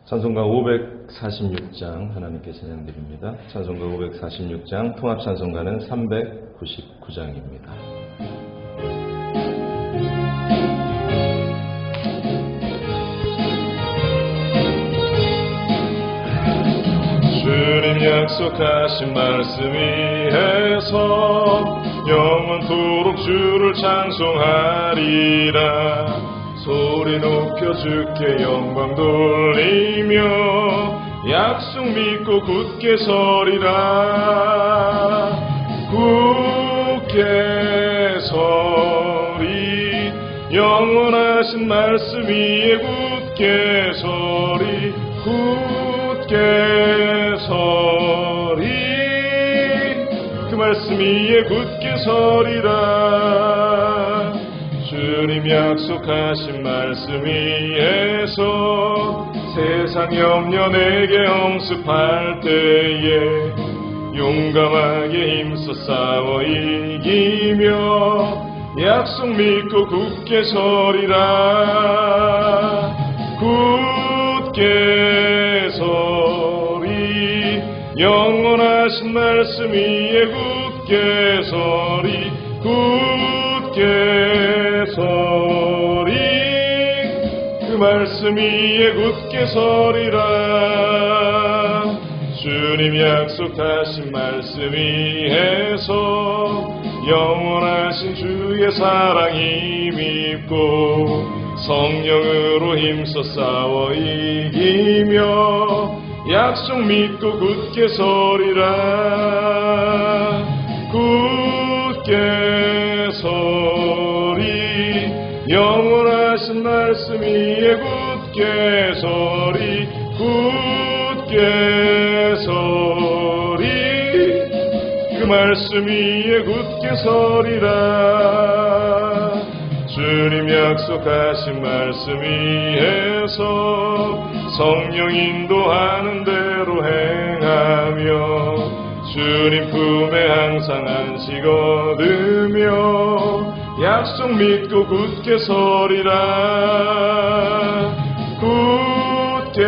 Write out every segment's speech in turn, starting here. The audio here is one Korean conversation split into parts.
찬송가 546장 하나님께 찬양드립니다. 찬송가 546장, 통합찬송가는 399장입니다. 주님 약속하신 말씀 위에서 영원토록 주를 찬송하리라. 소리 높여 주께 영광 돌리며 약속 믿고 굳게 서리라. 굳게 서리, 영원하신 말씀 위에 굳게 서리. 굳게 서리, 그 말씀 위에 굳게 서리라. 주님 약속하신 말씀 위에서 세상 염려 내게 엄습할 때에 용감하게 힘써 싸워 이기며 약속 믿고 굳게 서리라. 굳게 서리, 영원하신 말씀 위에 굳게 서리. 굳게 서리, 그 말씀 위에 굳게 서리라. 주님 약속하신 말씀 위에서 영원하신 주의 사랑 힘입고 성령으로 힘써 싸워 이기며 약속 믿고 굳게 서리라. 굳게 서리, 영원하신 말씀 위에 굳게 서리. 굳게 서리, 그 말씀 위에 굳게 서리라. 주님 약속하신 말씀 위에서 성령 인도하는 대로 행하며 주님 품에 항상 안식 얻으며 약속 믿고 굳게 서리라. 굳게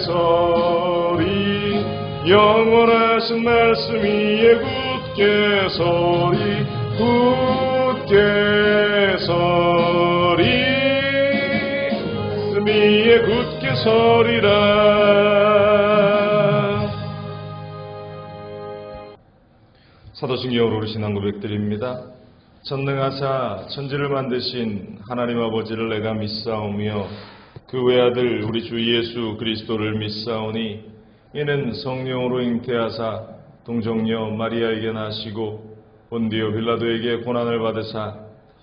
서리, 영원하신 말씀 위에 굳게 서리. 굳게 서리, 말씀 위에 굳게 서리라. 사도신경으로 오르신 한 고백드립니다. 전능하사 천지를 만드신 하나님 아버지를 내가 믿사오며 그 외아들 우리 주 예수 그리스도를 믿사오니 이는 성령으로 잉태하사 동정녀 마리아에게 나시고 본디오 빌라도에게 고난을 받으사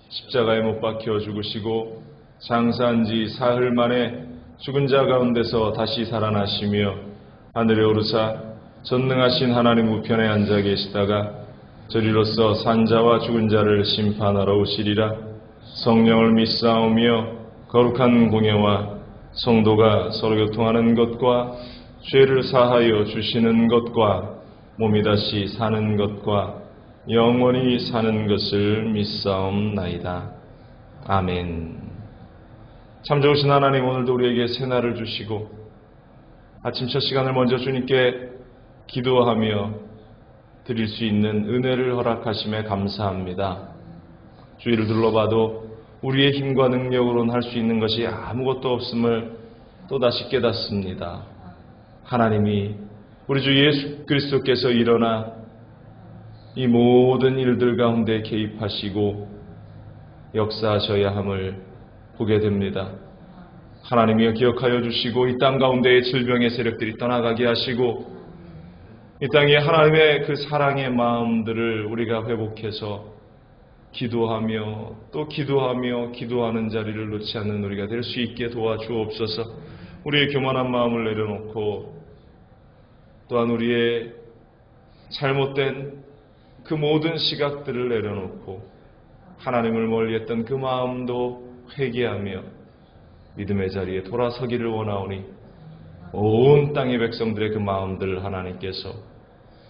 십자가에 못 박혀 죽으시고 장사한 지 사흘 만에 죽은 자 가운데서 다시 살아나시며 하늘에 오르사 전능하신 하나님 우편에 앉아 계시다가 저리로서 산자와 죽은 자를 심판하러 오시리라. 성령을 믿사오며 거룩한 공예와 성도가 서로 교통하는 것과 죄를 사하여 주시는 것과 몸이 다시 사는 것과 영원히 사는 것을 믿사옵나이다. 아멘. 참 좋으신 하나님, 오늘도 우리에게 새날을 주시고 아침 첫 시간을 먼저 주님께 기도하며 드릴 수 있는 은혜를 허락하심에 감사합니다. 주위를 둘러봐도 우리의 힘과 능력으로는 할 수 있는 것이 아무것도 없음을 또다시 깨닫습니다. 하나님이 우리 주 예수 그리스도께서 일어나 이 모든 일들 가운데 개입하시고 역사하셔야 함을 보게 됩니다. 하나님이여 기억하여 주시고 이 땅 가운데의 질병의 세력들이 떠나가게 하시고 이 땅에 하나님의 그 사랑의 마음들을 우리가 회복해서 기도하며 또 기도하는 자리를 놓지 않는 우리가 될 수 있게 도와주옵소서. 우리의 교만한 마음을 내려놓고 또한 우리의 잘못된 그 모든 시각들을 내려놓고 하나님을 멀리했던 그 마음도 회개하며 믿음의 자리에 돌아서기를 원하오니 온 땅의 백성들의 그 마음들을 하나님께서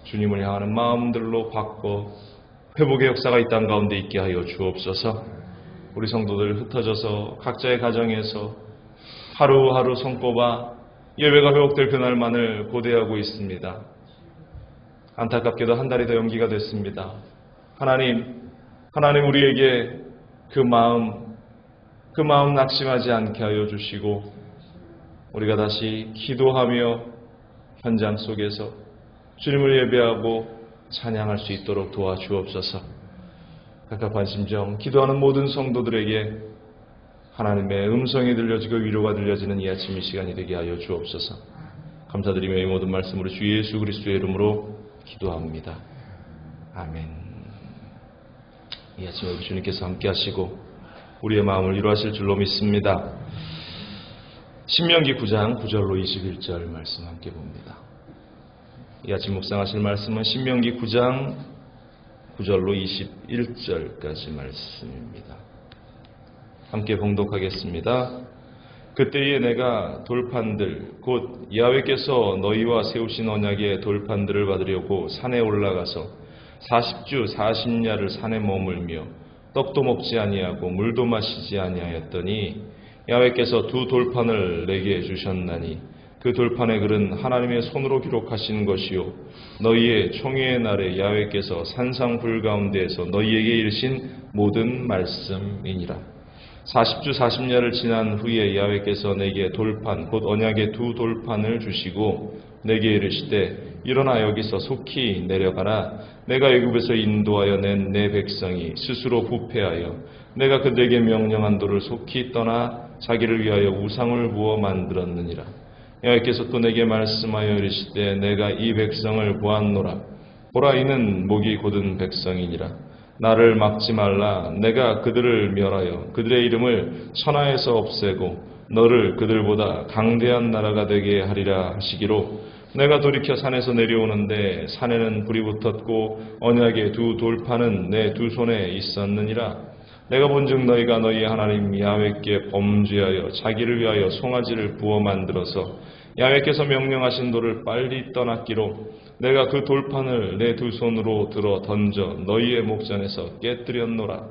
주님을 향하는 마음들로 바꿔 회복의 역사가 이 땅 가운데 있게 하여 주옵소서. 우리 성도들 흩어져서 각자의 가정에서 하루하루 손꼽아 예배가 회복될 그날만을 고대하고 있습니다. 안타깝게도 한 달이 더 연기가 됐습니다. 하나님 우리에게 그 마음 낙심하지 않게 하여 주시고 우리가 다시 기도하며 현장 속에서 주님을 예배하고 찬양할 수 있도록 도와주옵소서. 갑갑한 심정, 기도하는 모든 성도들에게 하나님의 음성이 들려지고 위로가 들려지는 이 아침 이 시간이 되게 하여 주옵소서. 감사드리며 이 모든 말씀으로 주 예수 그리스도의 이름으로 기도합니다. 아멘. 이 아침에 우리 주님께서 함께 하시고 우리의 마음을 위로하실 줄로 믿습니다. 신명기 9장 9절로 21절 말씀 함께 봅니다. 이 아침 묵상하실 말씀은 신명기 9장 9절로 21절까지 말씀입니다. 함께 봉독하겠습니다. 그때에 내가 돌판들 곧 야훼께서 너희와 세우신 언약의 돌판들을 받으려고 산에 올라가서 40주 40야를 산에 머물며 떡도 먹지 아니하고 물도 마시지 아니하였더니 야훼께서 두 돌판을 내게 주셨나니 그 돌판의 글은 하나님의 손으로 기록하신 것이요 너희의 총회의 날에 야훼께서 산상불 가운데에서 너희에게 이르신 모든 말씀이니라. 40주 40야를 지난 후에 야훼께서 내게 돌판 곧 언약의 두 돌판을 주시고 내게 이르시되 일어나 여기서 속히 내려가라. 내가 애굽에서 인도하여 낸 내 백성이 스스로 부패하여 내가 그들에게 명령한 도를 속히 떠나 자기를 위하여 우상을 부어 만들었느니라. 야훼께서 또 내게 말씀하여 이르시되 내가 이 백성을 보았노라. 보라 이는 목이 곧은 백성이니라. 나를 막지 말라. 내가 그들을 멸하여 그들의 이름을 천하에서 없애고 너를 그들보다 강대한 나라가 되게 하리라 하시기로 내가 돌이켜 산에서 내려오는데 산에는 불이 붙었고 언약의 두 돌판은 내 두 손에 있었느니라. 내가 본즉 너희가 너희 하나님 야훼께 범죄하여 자기를 위하여 송아지를 부어 만들어서 야훼께서 명령하신 도를 빨리 떠났기로 내가 그 돌판을 내 두 손으로 들어 던져 너희의 목전에서 깨뜨렸노라.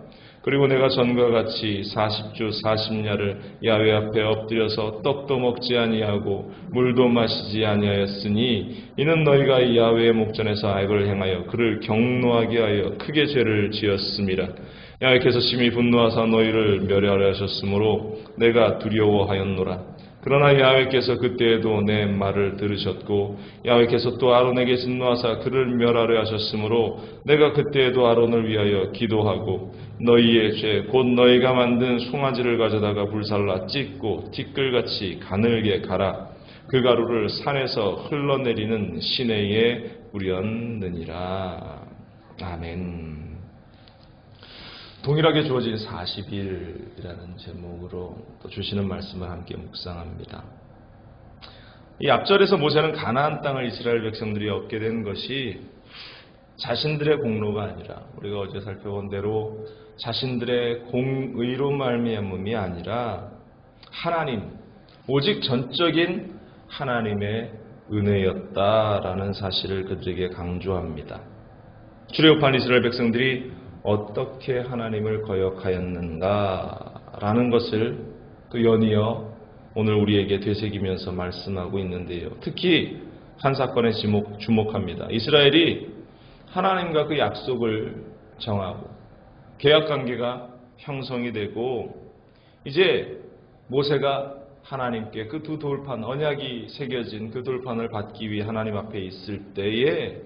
그리고 내가 전과 같이 40주 40야를 야훼 앞에 엎드려서 떡도 먹지 아니하고 물도 마시지 아니하였으니 이는 너희가 이 야훼의 목전에서 악을 행하여 그를 경노하게 하여 크게 죄를 지었음이라. 야훼께서 심히 분노하사 너희를 멸하려 하셨으므로 내가 두려워하였노라. 그러나 야훼께서 그때에도 내 말을 들으셨고 야훼께서 또 아론에게 진노하사 그를 멸하려 하셨으므로 내가 그때에도 아론을 위하여 기도하고 너희의 죄 곧 너희가 만든 송아지를 가져다가 불살라 찢고 티끌같이 가늘게 갈아 그 가루를 산에서 흘러내리는 시내에 뿌렸느니라. 아멘. 동일하게 주어진 40일이라는 제목으로 또 주시는 말씀을 함께 묵상합니다. 이 앞절에서 모세는 가나안 땅을 이스라엘 백성들이 얻게 된 것이 자신들의 공로가 아니라 우리가 어제 살펴본 대로 자신들의 공의로 말미암음이 아니라 하나님, 오직 전적인 하나님의 은혜였다라는 사실을 그들에게 강조합니다. 출애굽한 이스라엘 백성들이 어떻게 하나님을 거역하였는가라는 것을 또 연이어 오늘 우리에게 되새기면서 말씀하고 있는데요. 특히 한 사건에 주목합니다. 이스라엘이 하나님과 그 약속을 정하고 계약관계가 형성이 되고 이제 모세가 하나님께 그 두 돌판, 언약이 새겨진 그 돌판을 받기 위해 하나님 앞에 있을 때에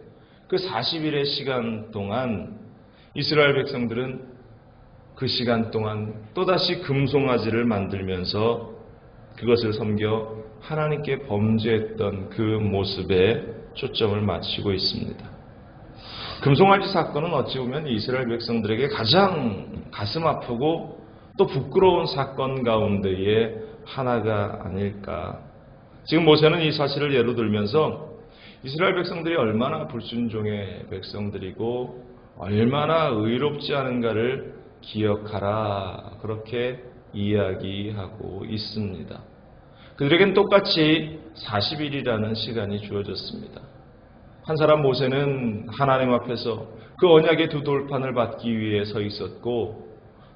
그 40일의 시간 동안 이스라엘 백성들은 그 시간 동안 또다시 금송아지를 만들면서 그것을 섬겨 하나님께 범죄했던 그 모습에 초점을 맞추고 있습니다. 금송아지 사건은 어찌 보면 이스라엘 백성들에게 가장 가슴 아프고 또 부끄러운 사건 가운데의 하나가 아닐까. 지금 모세는 이 사실을 예로 들면서 이스라엘 백성들이 얼마나 불순종의 백성들이고 얼마나 의롭지 않은가를 기억하라. 그렇게 이야기하고 있습니다. 그들에겐 똑같이 40일이라는 시간이 주어졌습니다. 한 사람 모세는 하나님 앞에서 그 언약의 두 돌판을 받기 위해 서 있었고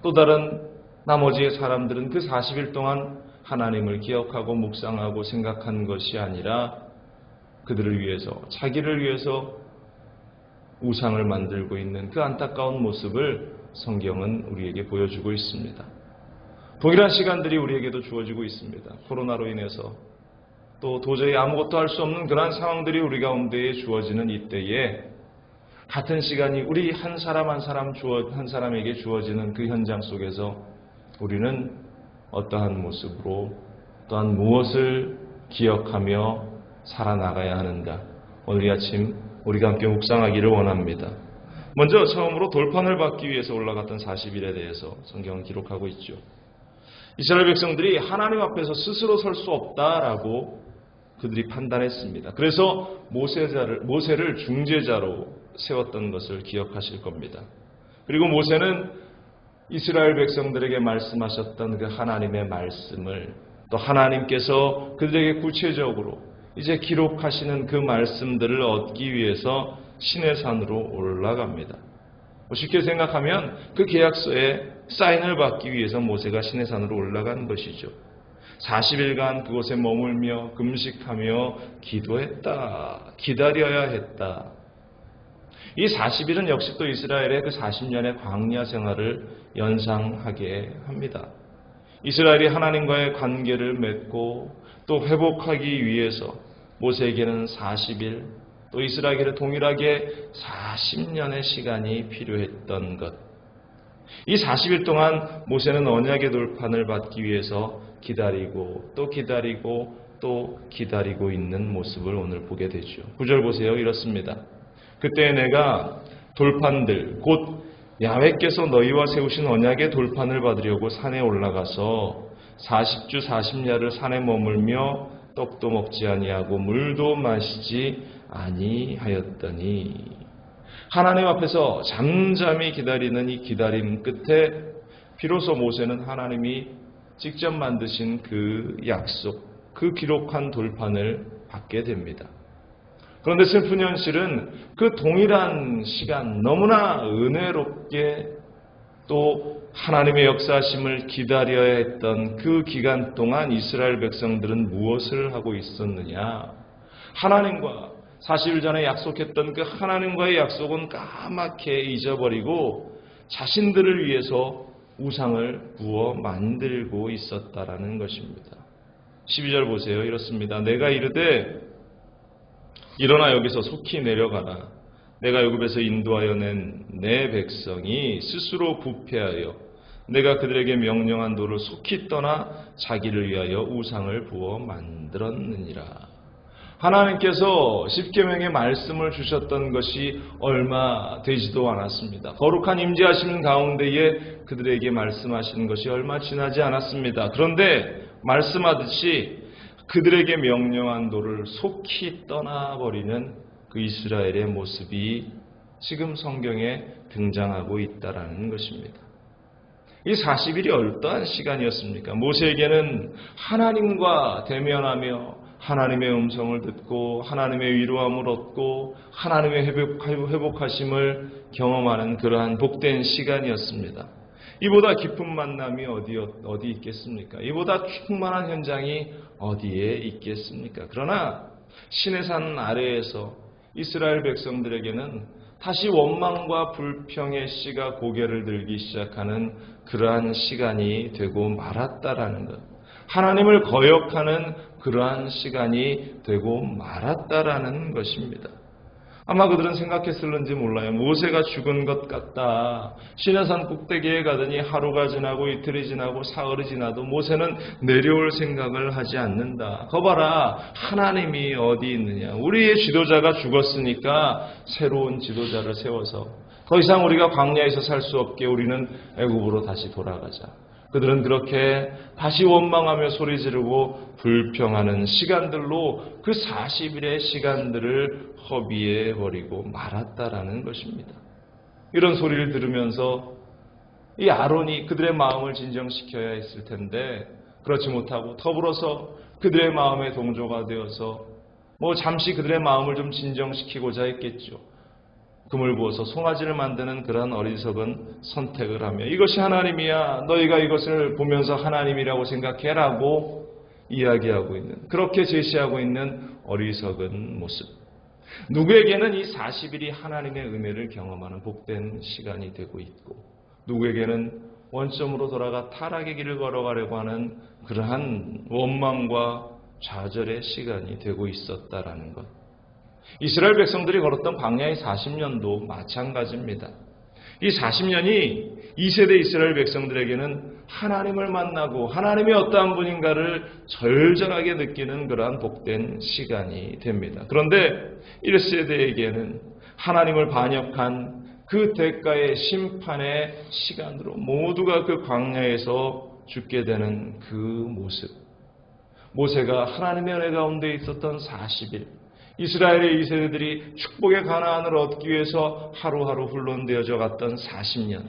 또 다른 나머지의 사람들은 그 40일 동안 하나님을 기억하고 묵상하고 생각한 것이 아니라 그들을 위해서, 자기를 위해서 우상을 만들고 있는 그 안타까운 모습을 성경은 우리에게 보여주고 있습니다. 동일한 시간들이 우리에게도 주어지고 있습니다. 코로나로 인해서 또 도저히 아무것도 할 수 없는 그러한 상황들이 우리 가운데에 주어지는 이때에 같은 시간이 우리 한 사람 한 사람에게 주어지는 그 현장 속에서 우리는 어떠한 모습으로 또한 무엇을 기억하며 살아나가야 하는가, 오늘 이 아침 우리가 함께 묵상하기를 원합니다. 먼저 처음으로 돌판을 받기 위해서 올라갔던 40일에 대해서 성경은 기록하고 있죠. 이스라엘 백성들이 하나님 앞에서 스스로 설 수 없다라고 그들이 판단했습니다. 그래서 모세를 중재자로 세웠던 것을 기억하실 겁니다. 그리고 모세는 이스라엘 백성들에게 말씀하셨던 그 하나님의 말씀을 또 하나님께서 그들에게 구체적으로 이제 기록하시는 그 말씀들을 얻기 위해서 시내산으로 올라갑니다. 쉽게 생각하면 그 계약서에 사인을 받기 위해서 모세가 시내산으로 올라간 것이죠. 40일간 그곳에 머물며 금식하며 기도했다. 기다려야 했다. 이 40일은 역시 또 이스라엘의 그 40년의 광야 생활을 연상하게 합니다. 이스라엘이 하나님과의 관계를 맺고 또 회복하기 위해서 모세에게는 40일, 또 이스라엘에게 동일하게 40년의 시간이 필요했던 것. 이 40일 동안 모세는 언약의 돌판을 받기 위해서 기다리고 또 기다리고 또 기다리고 있는 모습을 오늘 보게 되죠. 9절 보세요. 이렇습니다. 그때 내가 돌판들 곧 야훼께서 너희와 세우신 언약의 돌판을 받으려고 산에 올라가서 40주 40야를 산에 머물며 떡도 먹지 아니하고 물도 마시지 아니하였더니, 하나님 앞에서 잠잠히 기다리는 이 기다림 끝에 비로소 모세는 하나님이 직접 만드신 그 약속, 그 기록한 돌판을 받게 됩니다. 그런데 슬픈 현실은 그 동일한 시간, 너무나 은혜롭게 또 하나님의 역사하심을 기다려야 했던 그 기간 동안 이스라엘 백성들은 무엇을 하고 있었느냐? 하나님과 40일 전에 약속했던 그 하나님과의 약속은 까맣게 잊어버리고 자신들을 위해서 우상을 부어 만들고 있었다라는 것입니다. 12절 보세요. 이렇습니다. 내가 이르되 일어나 여기서 속히 내려가라. 내가 애굽에서 인도하여 낸 내 백성이 스스로 부패하여 내가 그들에게 명령한 도를 속히 떠나 자기를 위하여 우상을 부어 만들었느니라. 하나님께서 십계명의 말씀을 주셨던 것이 얼마 되지도 않았습니다. 거룩한 임재하시는 가운데에 그들에게 말씀하시는 것이 얼마 지나지 않았습니다. 그런데 말씀하듯이 그들에게 명령한 도를 속히 떠나버리는 그 이스라엘의 모습이 지금 성경에 등장하고 있다라는 것입니다. 이 40일이 어떠한 시간이었습니까? 모세에게는 하나님과 대면하며 하나님의 음성을 듣고 하나님의 위로함을 얻고 하나님의 회복하심을 경험하는 그러한 복된 시간이었습니다. 이보다 깊은 만남이 어디 있겠습니까? 이보다 충만한 현장이 어디에 있겠습니까? 그러나 시내산 아래에서 이스라엘 백성들에게는 다시 원망과 불평의 씨가 고개를 들기 시작하는 그러한 시간이 되고 말았다라는 것. 하나님을 거역하는 그러한 시간이 되고 말았다라는 것입니다. 아마 그들은 생각했을는지 몰라요. 모세가 죽은 것 같다. 시내산 꼭대기에 가더니 하루가 지나고 이틀이 지나고 사흘이 지나도 모세는 내려올 생각을 하지 않는다. 거봐라, 하나님이 어디 있느냐. 우리의 지도자가 죽었으니까 새로운 지도자를 세워서 더 이상 우리가 광야에서 살 수 없게 우리는 애굽으로 다시 돌아가자. 그들은 그렇게 다시 원망하며 소리 지르고 불평하는 시간들로 그 40일의 시간들을 허비해 버리고 말았다라는 것입니다. 이런 소리를 들으면서 이 아론이 그들의 마음을 진정시켜야 했을 텐데 그렇지 못하고 더불어서 그들의 마음에 동조가 되어서 잠시 그들의 마음을 좀 진정시키고자 했겠죠. 금을 부어서 송아지를 만드는 그러한 어리석은 선택을 하며 이것이 하나님이야, 너희가 이것을 보면서 하나님이라고 생각해라고 이야기하고 있는, 그렇게 제시하고 있는 어리석은 모습. 누구에게는 이 40일이 하나님의 은혜를 경험하는 복된 시간이 되고 있고, 누구에게는 원점으로 돌아가 타락의 길을 걸어가려고 하는 그러한 원망과 좌절의 시간이 되고 있었다라는 것. 이스라엘 백성들이 걸었던 광야의 40년도 마찬가지입니다. 이 40년이 2세대 이스라엘 백성들에게는 하나님을 만나고 하나님이 어떠한 분인가를 절절하게 느끼는 그러한 복된 시간이 됩니다. 그런데 1세대에게는 하나님을 반역한 그 대가의 심판의 시간으로 모두가 그 광야에서 죽게 되는 그 모습. 모세가 하나님의 은혜 가운데 있었던 40일, 이스라엘의 2세대들이 축복의 가나안을 얻기 위해서 하루하루 훈련되어져 갔던 40년.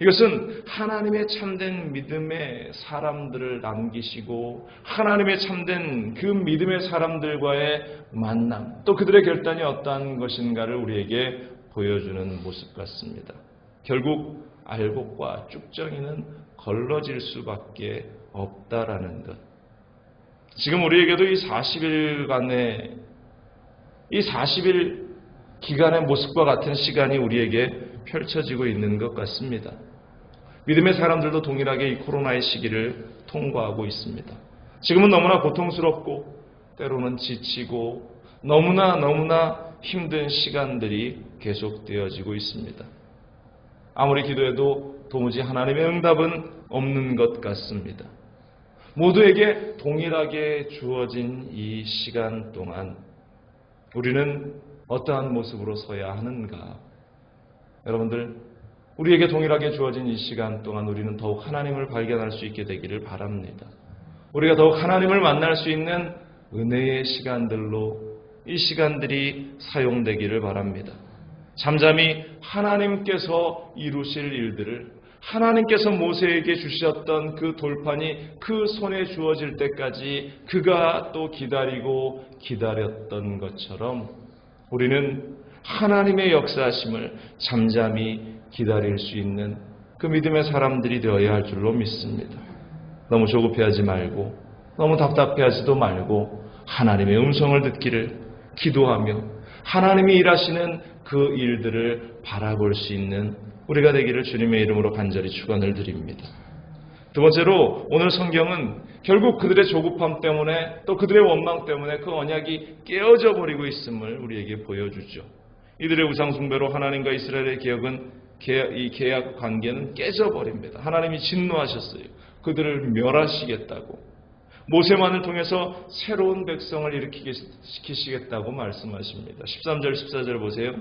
이것은 하나님의 참된 믿음의 사람들을 남기시고 하나님의 참된 그 믿음의 사람들과의 만남, 또 그들의 결단이 어떠한 것인가를 우리에게 보여주는 모습 같습니다. 결국 알곡과 쭉정이는 걸러질 수밖에 없다라는 것. 지금 우리에게도 이 40일간의 이 40일 기간의 모습과 같은 시간이 우리에게 펼쳐지고 있는 것 같습니다. 믿음의 사람들도 동일하게 이 코로나의 시기를 통과하고 있습니다. 지금은 너무나 고통스럽고 때로는 지치고 너무나 힘든 시간들이 계속되어지고 있습니다. 아무리 기도해도 도무지 하나님의 응답은 없는 것 같습니다. 모두에게 동일하게 주어진 이 시간 동안 우리는 어떠한 모습으로 서야 하는가? 여러분들, 우리에게 동일하게 주어진 이 시간 동안 우리는 더욱 하나님을 발견할 수 있게 되기를 바랍니다. 우리가 더욱 하나님을 만날 수 있는 은혜의 시간들로 이 시간들이 사용되기를 바랍니다. 잠잠히 하나님께서 이루실 일들을, 하나님께서 모세에게 주셨던 그 돌판이 그 손에 주어질 때까지 그가 또 기다리고 기다렸던 것처럼 우리는 하나님의 역사하심을 잠잠히 기다릴 수 있는 그 믿음의 사람들이 되어야 할 줄로 믿습니다. 너무 조급해하지 말고 너무 답답해하지도 말고 하나님의 음성을 듣기를 기도하며 하나님이 일하시는 그 일들을 바라볼 수 있는 우리가 되기를 주님의 이름으로 간절히 축원을 드립니다. 두 번째로 오늘 성경은 결국 그들의 조급함 때문에 또 그들의 원망 때문에 그 언약이 깨어져 버리고 있음을 우리에게 보여주죠. 이들의 우상 숭배로 하나님과 이스라엘의 이 계약 관계는 깨져버립니다. 하나님이 진노하셨어요. 그들을 멸하시겠다고. 모세만을 통해서 새로운 백성을 일으키시겠다고 말씀하십니다. 13절 14절 보세요.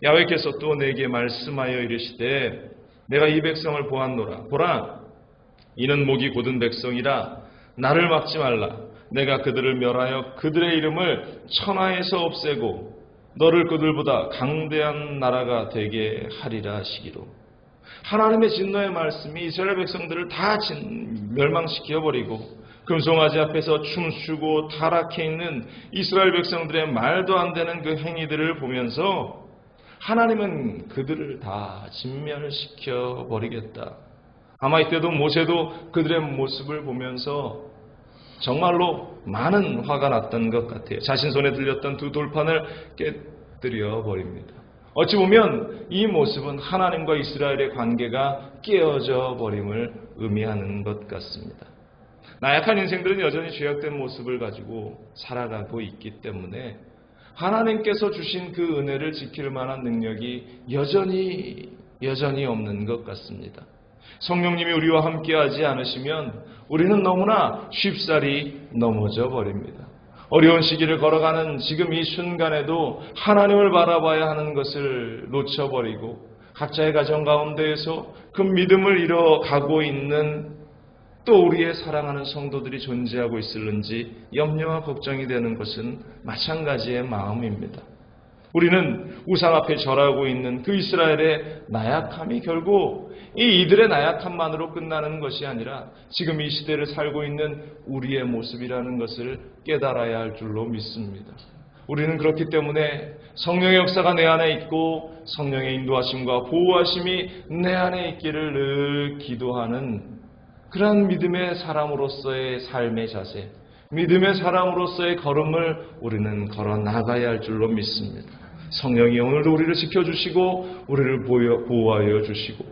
야훼께서 또 내게 말씀하여 이르시되 내가 이 백성을 보았노라. 보라, 이는 목이 곧은 백성이라 나를 막지 말라. 내가 그들을 멸하여 그들의 이름을 천하에서 없애고 너를 그들보다 강대한 나라가 되게 하리라 하시기로. 하나님의 진노의 말씀이 이스라엘 백성들을 다 멸망시켜버리고 금송아지 앞에서 춤추고 타락해 있는 이스라엘 백성들의 말도 안 되는 그 행위들을 보면서 하나님은 그들을 다 진멸시켜 버리겠다. 아마 이때도 모세도 그들의 모습을 보면서 정말로 많은 화가 났던 것 같아요. 자신 손에 들렸던 두 돌판을 깨뜨려 버립니다. 어찌 보면 이 모습은 하나님과 이스라엘의 관계가 깨어져 버림을 의미하는 것 같습니다. 나약한 인생들은 여전히 죄악된 모습을 가지고 살아가고 있기 때문에 하나님께서 주신 그 은혜를 지킬 만한 능력이 여전히 없는 것 같습니다. 성령님이 우리와 함께하지 않으시면 우리는 너무나 쉽사리 넘어져 버립니다. 어려운 시기를 걸어가는 지금 이 순간에도 하나님을 바라봐야 하는 것을 놓쳐버리고 각자의 가정 가운데에서 그 믿음을 잃어가고 있는 또 우리의 사랑하는 성도들이 존재하고 있을는지 염려와 걱정이 되는 것은 마찬가지의 마음입니다. 우리는 우상 앞에 절하고 있는 그 이스라엘의 나약함이 결국 이들의 나약함만으로 끝나는 것이 아니라 지금 이 시대를 살고 있는 우리의 모습이라는 것을 깨달아야 할 줄로 믿습니다. 우리는 그렇기 때문에 성령의 역사가 내 안에 있고 성령의 인도하심과 보호하심이 내 안에 있기를 늘 기도하는 그러한 믿음의 사람으로서의 삶의 자세, 믿음의 사람으로서의 걸음을 우리는 걸어 나가야 할 줄로 믿습니다. 성령이 오늘도 우리를 지켜주시고 우리를 보호하여 주시고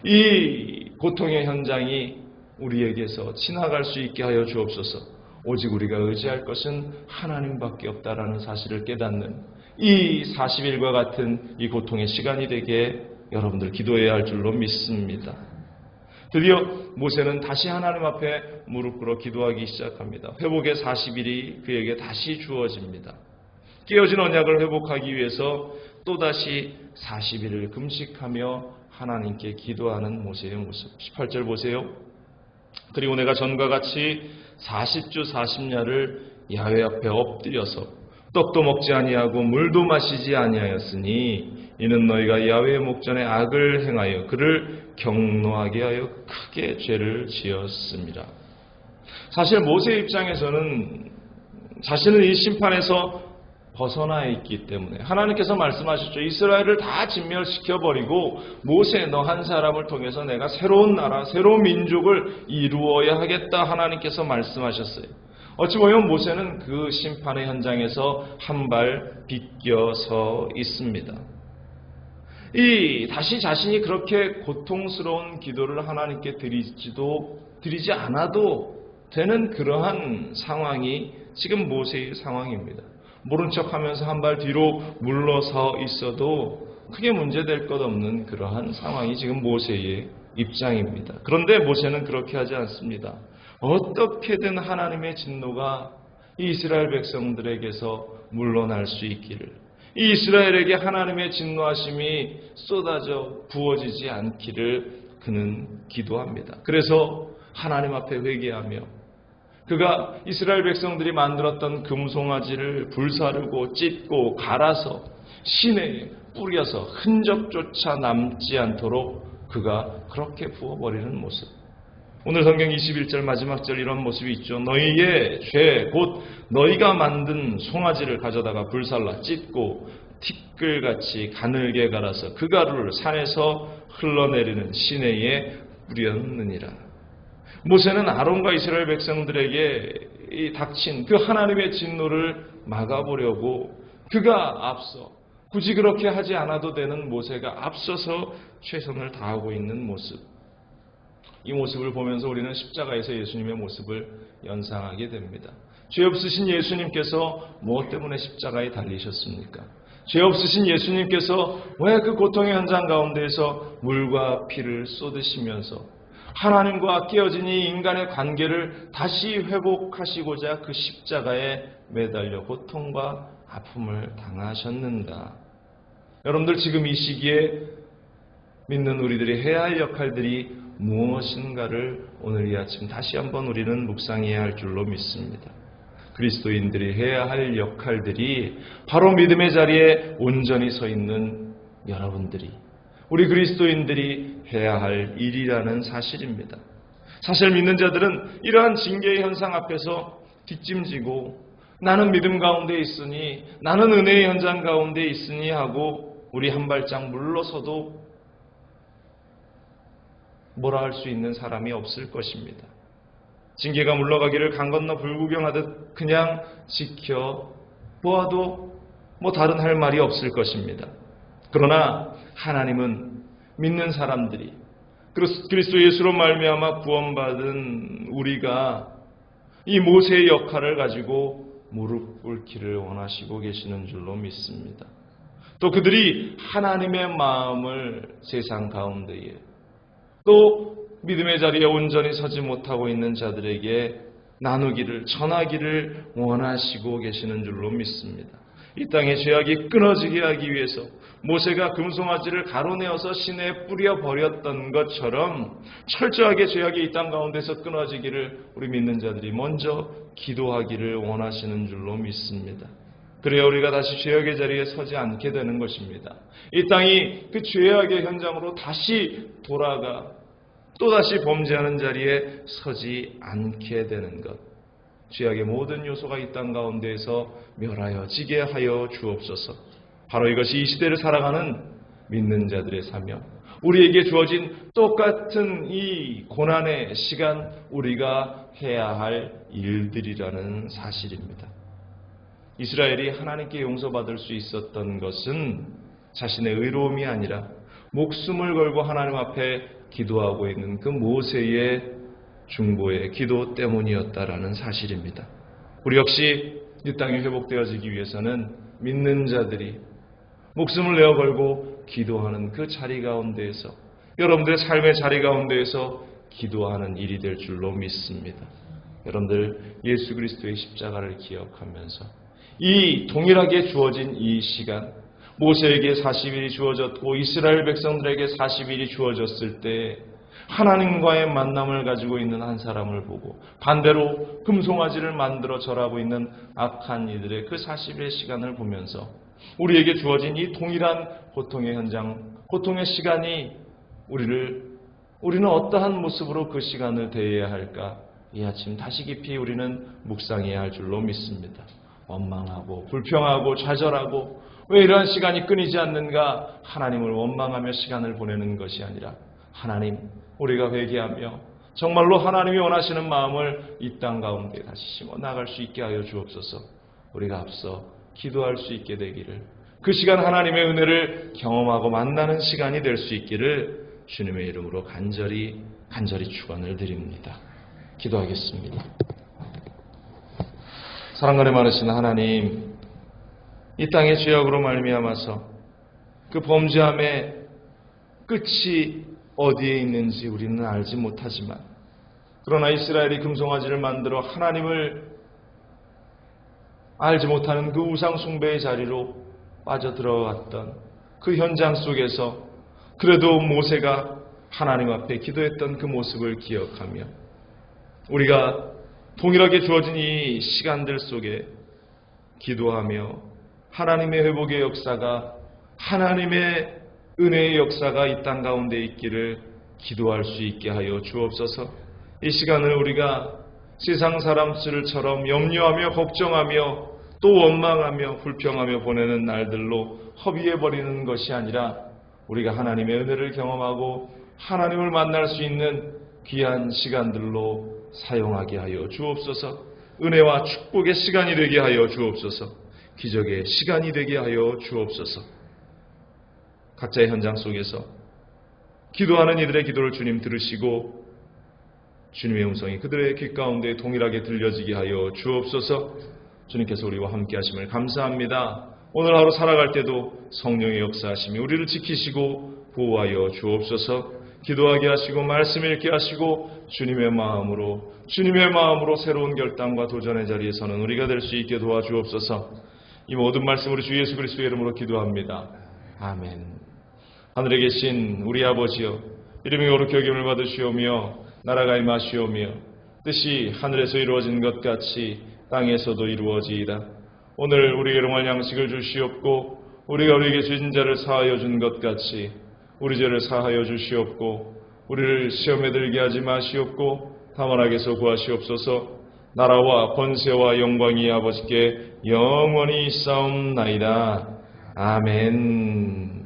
이 고통의 현장이 우리에게서 지나갈 수 있게 하여 주옵소서. 오직 우리가 의지할 것은 하나님밖에 없다라는 사실을 깨닫는 이 40일과 같은 이 고통의 시간이 되게 여러분들 기도해야 할 줄로 믿습니다. 드디어 모세는 다시 하나님 앞에 무릎 꿇어 기도하기 시작합니다. 회복의 40일이 그에게 다시 주어집니다. 깨어진 언약을 회복하기 위해서 또다시 40일을 금식하며 하나님께 기도하는 모세의 모습. 18절 보세요. 그리고 내가 전과 같이 40주 40야를 야훼 앞에 엎드려서 떡도 먹지 아니하고 물도 마시지 아니하였으니 이는 너희가 야훼의 목전에 악을 행하여 그를 경노하게 하여 크게 죄를 지었습니다. 사실 모세 입장에서는 자신은 이 심판에서 벗어나 있기 때문에 하나님께서 말씀하셨죠. 이스라엘을 다 진멸시켜버리고 모세 너 한 사람을 통해서 내가 새로운 나라, 새로운 민족을 이루어야 하겠다 하나님께서 말씀하셨어요. 어찌 보면 모세는 그 심판의 현장에서 한 발 비껴서 있습니다. 다시 자신이 그렇게 고통스러운 기도를 하나님께 드리지 않아도 되는 그러한 상황이 지금 모세의 상황입니다. 모른 척하면서 한 발 뒤로 물러서 있어도 크게 문제될 것 없는 그러한 상황이 지금 모세의 입장입니다. 그런데 모세는 그렇게 하지 않습니다. 어떻게든 하나님의 진노가 이 이스라엘 백성들에게서 물러날 수 있기를, 이 이스라엘에게 하나님의 진노하심이 쏟아져 부어지지 않기를 그는 기도합니다. 그래서 하나님 앞에 회개하며 그가 이스라엘 백성들이 만들었던 금송아지를 불사르고 찢고 갈아서 시내에 뿌려서 흔적조차 남지 않도록 그가 그렇게 부어버리는 모습. 오늘 성경 21절 마지막 절 이런 모습이 있죠. 너희의 죄 곧 너희가 만든 송아지를 가져다가 불살라 찢고 티끌같이 가늘게 갈아서 그 가루를 산에서 흘러내리는 시내에 뿌렸느니라. 모세는 아론과 이스라엘 백성들에게 닥친 그 하나님의 진노를 막아보려고 그가 앞서 굳이 그렇게 하지 않아도 되는 모세가 앞서서 최선을 다하고 있는 모습. 이 모습을 보면서 우리는 십자가에서 예수님의 모습을 연상하게 됩니다. 죄 없으신 예수님께서 무엇 때문에 십자가에 달리셨습니까? 죄 없으신 예수님께서 왜 그 고통의 현장 가운데에서 물과 피를 쏟으시면서 하나님과 깨어진 이 인간의 관계를 다시 회복하시고자 그 십자가에 매달려 고통과 아픔을 당하셨는가? 여러분들 지금 이 시기에 믿는 우리들이 해야 할 역할들이 무엇인가를 오늘 이 아침 다시 한번 우리는 묵상해야 할 줄로 믿습니다. 그리스도인들이 해야 할 역할들이 바로 믿음의 자리에 온전히 서 있는 여러분들이, 우리 그리스도인들이 해야 할 일이라는 사실입니다. 사실 믿는 자들은 이러한 징계의 현상 앞에서 뒷짐지고 나는 믿음 가운데 있으니, 나는 은혜의 현장 가운데 있으니 하고 우리 한 발짝 물러서도 뭐라 할 수 있는 사람이 없을 것입니다. 징계가 물러가기를 강 건너 불구경하듯 그냥 지켜보아도 다른 할 말이 없을 것입니다. 그러나 하나님은 믿는 사람들이 그리스도 예수로 말미암아 구원받은 우리가 이 모세의 역할을 가지고 무릎 꿇기를 원하시고 계시는 줄로 믿습니다. 또 그들이 하나님의 마음을 세상 가운데에 또 믿음의 자리에 온전히 서지 못하고 있는 자들에게 나누기를, 전하기를 원하시고 계시는 줄로 믿습니다. 이 땅의 죄악이 끊어지게 하기 위해서 모세가 금송아지를 가로내어서 시내에 뿌려버렸던 것처럼 철저하게 죄악이 이 땅 가운데서 끊어지기를 우리 믿는 자들이 먼저 기도하기를 원하시는 줄로 믿습니다. 그래야 우리가 다시 죄악의 자리에 서지 않게 되는 것입니다. 이 땅이 그 죄악의 현장으로 다시 돌아가 또다시 범죄하는 자리에 서지 않게 되는 것. 죄악의 모든 요소가 이 땅 가운데에서 멸하여지게 하여 주옵소서. 바로 이것이 이 시대를 살아가는 믿는 자들의 사명, 우리에게 주어진 똑같은 이 고난의 시간, 우리가 해야 할 일들이라는 사실입니다. 이스라엘이 하나님께 용서받을 수 있었던 것은 자신의 의로움이 아니라 목숨을 걸고 하나님 앞에 기도하고 있는 그 모세의 중보의 기도 때문이었다라는 사실입니다. 우리 역시 이 땅이 회복되어지기 위해서는 믿는 자들이 목숨을 내어 걸고 기도하는 그 자리 가운데에서, 여러분들의 삶의 자리 가운데에서 기도하는 일이 될 줄로 믿습니다. 여러분들 예수 그리스도의 십자가를 기억하면서 이 동일하게 주어진 이 시간, 모세에게 40일이 주어졌고 이스라엘 백성들에게 40일이 주어졌을 때 하나님과의 만남을 가지고 있는 한 사람을 보고 반대로 금송아지를 만들어 절하고 있는 악한 이들의 그 40일의 시간을 보면서 우리에게 주어진 이 동일한 고통의 현장, 고통의 시간이 우리는 어떠한 모습으로 그 시간을 대해야 할까? 이 아침 다시 깊이 우리는 묵상해야 할 줄로 믿습니다. 원망하고 불평하고 좌절하고 왜 이러한 시간이 끊이지 않는가? 하나님을 원망하며 시간을 보내는 것이 아니라 하나님, 우리가 회개하며 정말로 하나님이 원하시는 마음을 이 땅 가운데 다시 심어 나갈 수 있게 하여 주옵소서. 우리가 앞서 기도할 수 있게 되기를, 그 시간 하나님의 은혜를 경험하고 만나는 시간이 될 수 있기를 주님의 이름으로 간절히 축원을 드립니다. 기도하겠습니다. 사랑간에 많으신 하나님, 이 땅의 죄악으로 말미암아서 그 범죄함의 끝이 어디에 있는지 우리는 알지 못하지만, 그러나 이스라엘이 금송아지를 만들어 하나님을 알지 못하는 그 우상 숭배의 자리로 빠져들어갔던 그 현장 속에서 그래도 모세가 하나님 앞에 기도했던 그 모습을 기억하며 우리가 동일하게 주어진 이 시간들 속에 기도하며 하나님의 회복의 역사가, 하나님의 은혜의 역사가 이 땅 가운데 있기를 기도할 수 있게 하여 주옵소서. 이 시간을 우리가 세상 사람들처럼 염려하며 걱정하며 또 원망하며 불평하며 보내는 날들로 허비해버리는 것이 아니라 우리가 하나님의 은혜를 경험하고 하나님을 만날 수 있는 귀한 시간들로 사용하게 하여 주옵소서. 은혜와 축복의 시간이 되게 하여 주옵소서. 기적의 시간이 되게 하여 주옵소서. 각자의 현장 속에서 기도하는 이들의 기도를 주님 들으시고 주님의 음성이 그들의 귀 가운데 동일하게 들려지게 하여 주옵소서. 주님께서 우리와 함께 하심을 감사합니다. 오늘 하루 살아갈 때도 성령의 역사하심이 우리를 지키시고 보호하여 주옵소서. 기도하게 하시고 말씀 읽게 하시고 주님의 마음으로 새로운 결단과 도전의 자리에 서는 우리가 될 수 있게 도와주옵소서. 이 모든 말씀 우리 주 예수 그리스도의 이름으로 기도합니다. 아멘. 하늘에 계신 우리 아버지여, 이름이 거룩히 여김을 받으시오며 나라가 임하시오며 뜻이 하늘에서 이루어진 것 같이 땅에서도 이루어지이다. 오늘 우리에게 일용할 양식을 주시옵고 우리가 우리에게 죄진 자를 사하여 준 것 같이 우리 죄를 사하여 주시옵고 우리를 시험에 들게 하지 마시옵고 다만 악에서 구하시옵소서. 나라와 권세와 영광이 아버지께 영원히 있사옵나이다. 아멘.